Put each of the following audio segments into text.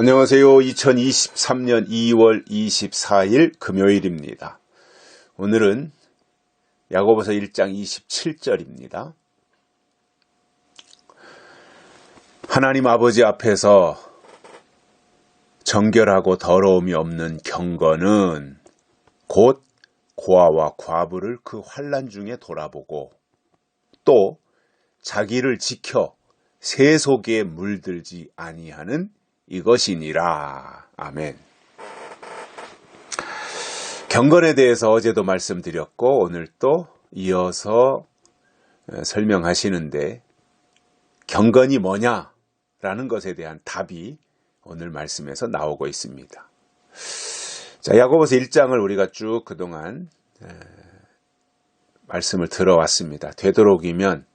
안녕하세요. 2023년 2월 24일 금요일입니다. 오늘은 야고보서 1장 27절입니다. 하나님 아버지 앞에서 정결하고 더러움이 없는 경건은 곧 고아와 과부를 그 환난 중에 돌아보고 또 자기를 지켜 새 속에 물들지 아니하는 이것이니라. 아멘. 경건에 대해서 어제도 말씀드렸고 오늘 또 이어서 설명하시는데 경건이 뭐냐라는 것에 대한 답이 오늘 말씀에서 나오고 있습니다. 자, 야고보서 1장을 우리가 쭉 그동안 말씀을 들어왔습니다. 되도록이면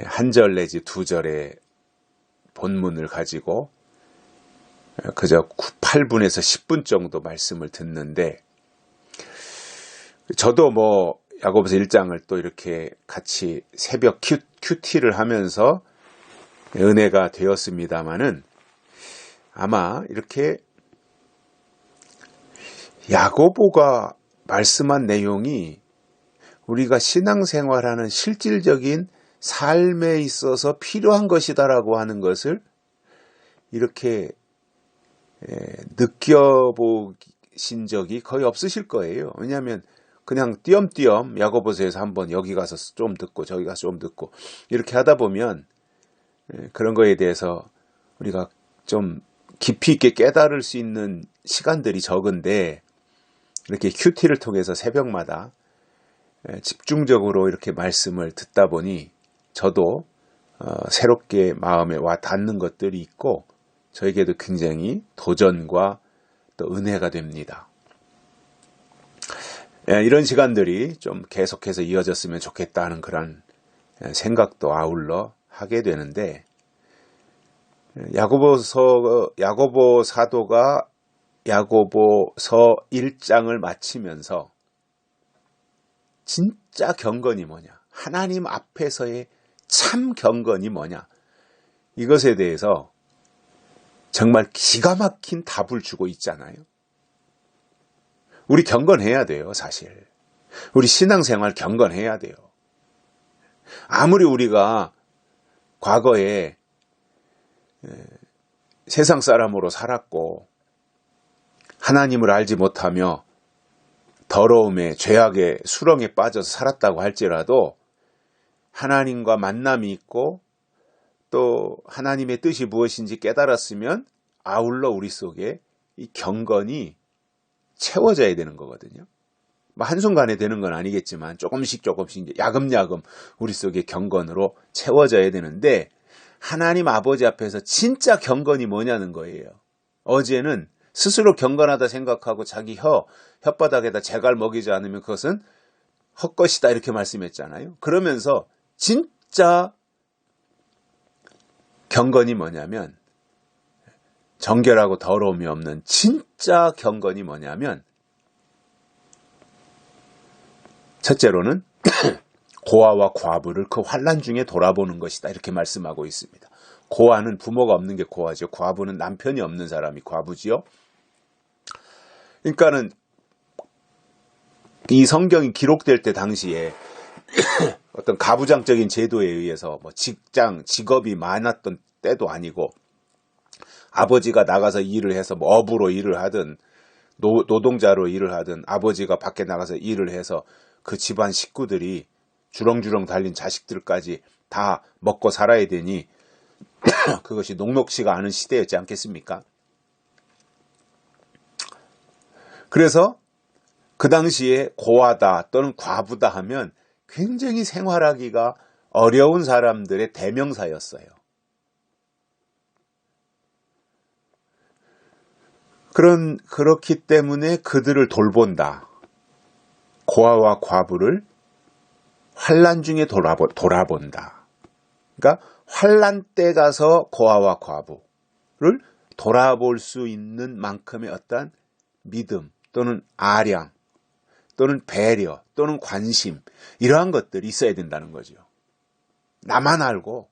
한 절 내지 두 절의 본문을 가지고 그저 8분에서 10분 정도 말씀을 듣는데 저도 야고보서 1장을 또 이렇게 같이 새벽 큐티를 하면서 은혜가 되었습니다마는 아마 이렇게 야고보가 말씀한 내용이 우리가 신앙생활하는 실질적인 삶에 있어서 필요한 것이다라고 하는 것을 이렇게 느껴보신 적이 거의 없으실 거예요. 왜냐하면 그냥 띄엄띄엄 야고보서에서 한번 여기 가서 좀 듣고 저기 가서 좀 듣고 이렇게 하다 보면 그런 거에 대해서 우리가 좀 깊이 있게 깨달을 수 있는 시간들이 적은데 이렇게 큐티를 통해서 새벽마다 집중적으로 이렇게 말씀을 듣다 보니 저도 새롭게 마음에 와 닿는 것들이 있고 저에게도 굉장히 도전과 또 은혜가 됩니다. 이런 시간들이 좀 계속해서 이어졌으면 좋겠다는 그런 생각도 아울러 하게 되는데 야고보 사도가 야고보서 1장을 마치면서 진짜 경건이 뭐냐, 하나님 앞에서의 참 경건이 뭐냐, 이것에 대해서 정말 기가 막힌 답을 주고 있잖아요. 우리 경건해야 돼요, 사실. 우리 신앙생활 경건해야 돼요. 아무리 우리가 과거에 세상 사람으로 살았고 하나님을 알지 못하며 더러움에 죄악의 수렁에 빠져서 살았다고 할지라도 하나님과 만남이 있고 또 하나님의 뜻이 무엇인지 깨달았으면 아울러 우리 속에 이 경건이 채워져야 되는 거거든요. 한순간에 되는 건 아니겠지만 조금씩 야금야금 우리 속에 경건으로 채워져야 되는데 하나님 아버지 앞에서 진짜 경건이 뭐냐는 거예요. 어제는 스스로 경건하다 생각하고 자기 혓바닥에다 재갈 먹이지 않으면 그것은 헛것이다 이렇게 말씀했잖아요. 그러면서 진짜 경건이 뭐냐면 정결하고 더러움이 없는 진짜 경건이 뭐냐면 첫째로는 고아와 과부를 그 환난 중에 돌아보는 것이다 이렇게 말씀하고 있습니다. 고아는 부모가 없는 게 고아죠. 과부는 남편이 없는 사람이 과부지요. 그러니까는 이 성경이 기록될 때 당시에 어떤 가부장적인 제도에 의해서 직업이 많았던 때도 아니고 아버지가 나가서 일을 해서 업으로 일을 하든 노동자로 일을 하든 아버지가 밖에 나가서 일을 해서 그 집안 식구들이 주렁주렁 달린 자식들까지 다 먹고 살아야 되니 그것이 녹록지가 않은 시대였지 않겠습니까? 그래서 그 당시에 고아다 또는 과부다 하면 굉장히 생활하기가 어려운 사람들의 대명사였어요. 그렇기 때문에 그들을 돌본다. 고아와 과부를 환난 중에 돌아본다. 그러니까 환난 때 가서 고아와 과부를 돌아볼 수 있는 만큼의 어떤 믿음 또는 아량 또는 배려 또는 관심 이러한 것들이 있어야 된다는 거죠. 나만 알고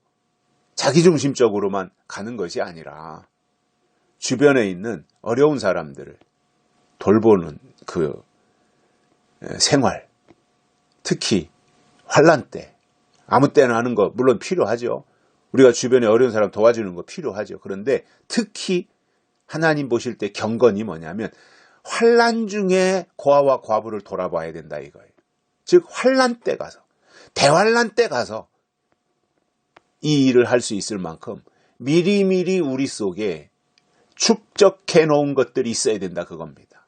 자기중심적으로만 가는 것이 아니라 주변에 있는 어려운 사람들을 돌보는 그 생활, 특히 환난 때, 아무 때나 하는 거 물론 필요하죠. 우리가 주변에 어려운 사람 도와주는 거 필요하죠. 그런데 특히 하나님 보실 때 경건이 뭐냐면 환난 중에 고아와 과부를 돌아봐야 된다 이거예요. 즉 환난 때 가서, 대환난 때 가서 이 일을 할 수 있을 만큼 미리미리 우리 속에 축적해 놓은 것들이 있어야 된다 그겁니다.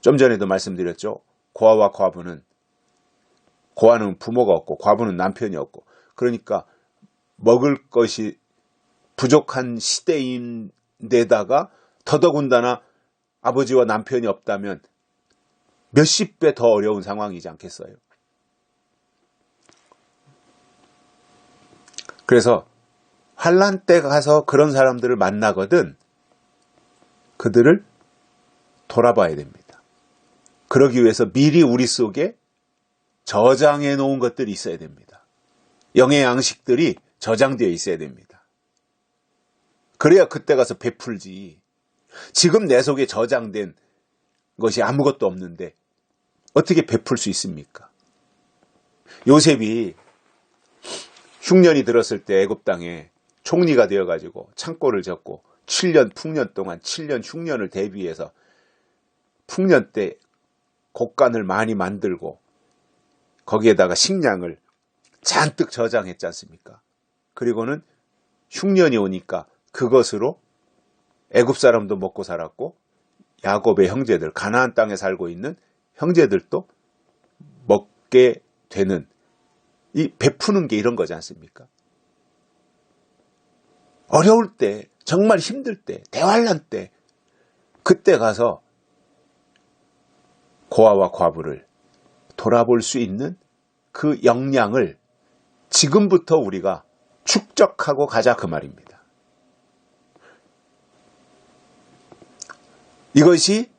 좀 전에도 말씀드렸죠. 고아와 과부는, 고아는 부모가 없고 과부는 남편이 없고, 그러니까 먹을 것이 부족한 시대인데다가 더더군다나 아버지와 남편이 없다면 몇십 배 더 어려운 상황이지 않겠어요? 그래서 환난 때 가서 그런 사람들을 만나거든 그들을 돌아봐야 됩니다. 그러기 위해서 미리 우리 속에 저장해 놓은 것들이 있어야 됩니다. 영의 양식들이 저장되어 있어야 됩니다. 그래야 그때 가서 베풀지. 지금 내 속에 저장된 것이 아무것도 없는데 어떻게 베풀 수 있습니까? 요셉이 흉년이 들었을 때 애굽 땅에 총리가 되어가지고 창고를 졌고 7년 풍년 동안 7년 흉년을 대비해서 풍년 때 곡간을 많이 만들고 거기에다가 식량을 잔뜩 저장했지 않습니까? 그리고는 흉년이 오니까 그것으로 애굽 사람도 먹고 살았고 야곱의 형제들, 가나안 땅에 살고 있는 형제들도 먹게 되는, 이 베푸는 게 이런 거지 않습니까? 어려울 때, 정말 힘들 때, 대환난 때, 그때 가서 고아와 과부를 돌아볼 수 있는 그 역량을 지금부터 우리가 축적하고 가자 그 말입니다. 이것이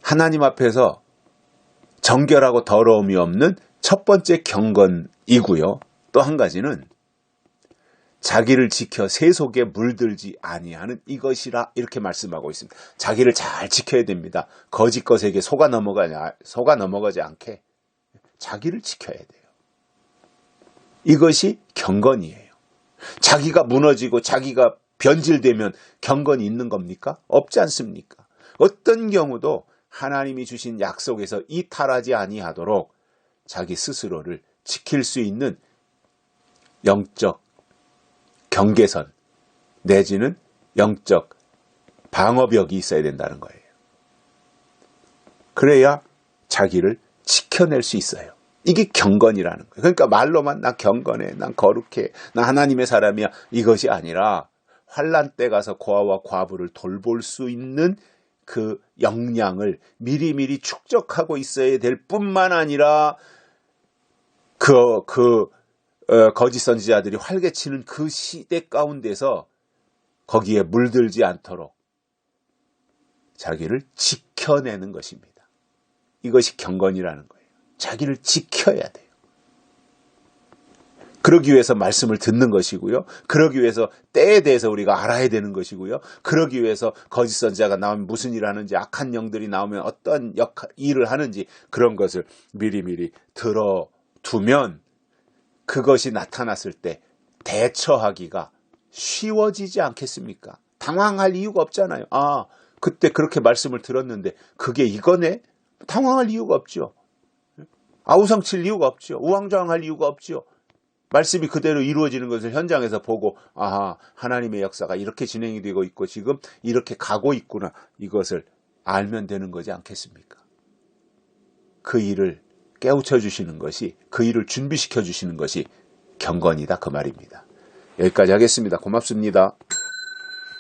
하나님 앞에서 정결하고 더러움이 없는 첫 번째 경건이고요. 또 한 가지는 자기를 지켜 새 속에 물들지 아니하는 이것이라 이렇게 말씀하고 있습니다. 자기를 잘 지켜야 됩니다. 거짓 것에게 속아 넘어가지 않게 자기를 지켜야 돼요. 이것이 경건이에요. 자기가 무너지고 자기가 변질되면 경건이 있는 겁니까? 없지 않습니까? 어떤 경우도 하나님이 주신 약속에서 이탈하지 아니하도록 자기 스스로를 지킬 수 있는 영적 경계선 내지는 영적 방어벽이 있어야 된다는 거예요. 그래야 자기를 지켜낼 수 있어요. 이게 경건이라는 거예요. 그러니까 말로만 나 경건해, 난 거룩해, 나 하나님의 사람이야, 이것이 아니라 환난 때 가서 고아와 과부를 돌볼 수 있는 그 역량을 미리미리 축적하고 있어야 될 뿐만 아니라 거짓 선지자들이 활개치는 그 시대 가운데서 거기에 물들지 않도록 자기를 지켜내는 것입니다. 이것이 경건이라는 거예요. 자기를 지켜야 돼요. 그러기 위해서 말씀을 듣는 것이고요. 그러기 위해서 때에 대해서 우리가 알아야 되는 것이고요. 그러기 위해서 거짓 선지자가 나오면 무슨 일을 하는지, 악한 영들이 나오면 어떤 일을 하는지 그런 것을 미리미리 들어두면 그것이 나타났을 때 대처하기가 쉬워지지 않겠습니까? 당황할 이유가 없잖아요. 아, 그때 그렇게 말씀을 들었는데 그게 이거네? 당황할 이유가 없죠. 아우성칠 이유가 없죠. 우왕좌왕할 이유가 없죠. 말씀이 그대로 이루어지는 것을 현장에서 보고 아하, 하나님의 역사가 이렇게 진행이 되고 있고 지금 이렇게 가고 있구나, 이것을 알면 되는 거지 않겠습니까? 그 일을 깨우쳐 주시는 것이, 그 일을 준비시켜 주시는 것이 경건이다 그 말입니다. 여기까지 하겠습니다. 고맙습니다.